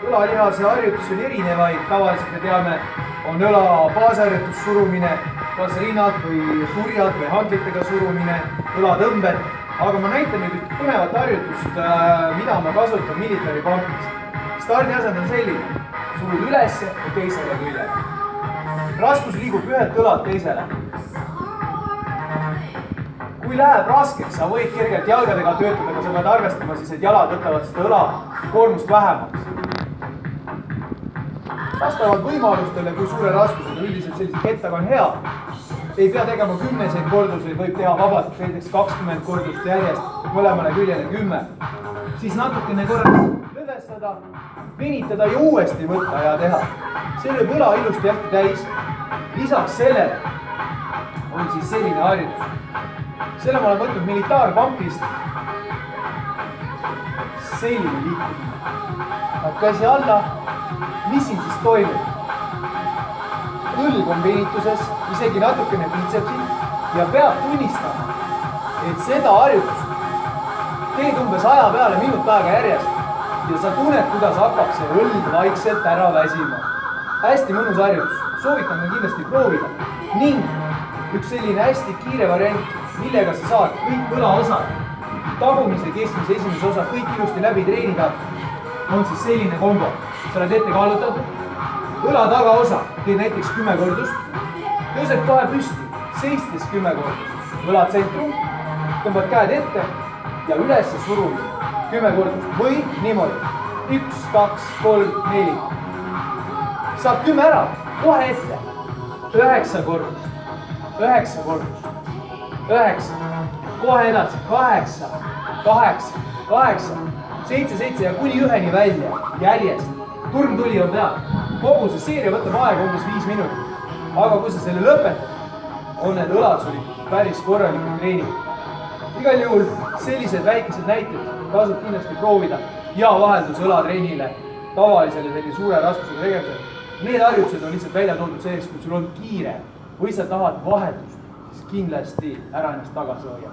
õlalihase harjutusi on erinevaid, tavaliselt me teame, on õla baasharjutus, surumine kas rinnalt või turjalt või handlitega surumine, õlatõmbed, aga ma näitan nüüd üht põnevat harjutust, mida ma kasutan military pumpis. Stardiasend on selline, surud ülesse ja teisele küljele. Raskus liigub ühelt õlalt teisele. Kui läheb raskeks, sa võid kergelt jalgadega töötada, aga sa pead arvestama siis, et jalad võtavad seda õla koormust vähemaks. Vastavalt võimalustele, kui suure raskusega üldiselt sellise kettaga on hea, ei pea tegema 10 korduseid, võib teha vabalt näiteks 20 kordust järjest, mõlemale küljele 10. Siis natukene korra lõdvestada, venitada ja uuesti võtta ja teha. See lööb õla ilusti hästi täis. Lisaks sellele on siis selline harjutus. Selle ma olen võtnud militaarpumpist. Selline liikumine. Käsi alla. Mis siin siis toimub? Õlg on venituses, isegi natukene biitsepsil ja peab tunnistama, et seda harjutust teed umbes aja peale minut aega järjest ja sa tunned, kuidas hakkab see õlg vaikselt ära väsima. Hästi mõnus harjutus, soovitan ka kindlasti proovida ning üks selline hästi kiire variant, millega sa saad kõik õlaosad, tagumise, keskmise, esimese osa kõik ilusti läbi treenida, on siis selline kombo. Sa oled ette kallutatud, õla tagaosa teed näiteks 10 kordust, tõused kohe püsti, seistes 10 kordust, õla tsentrum, tõmbad käed ette ja üles surumine 10 kordust või niimoodi 1, 2, 3, 4. Saab 10 ära, kohe ette, 9 kordust, 9 kordust, 9, kohe edasi, 8, 8, 8, 7, 7 ja kuni 1-ni välja, järjest. Turmtuli on peal. Kogu see seeria võtab aega umbes 5 minutit. Aga kui sa selle lõpetad, on need õlad sul päris korralikult treenid. Igal juhul sellised väikesed näited tasub kindlasti proovida ja vaheldus õlatreenile tavalisele selline suure raskusega tegemisel. Need harjutused on lihtsalt välja toodud selleks, kui sul on kiire või sa tahad vahetust, siis kindlasti ära ennast tagasi hoia.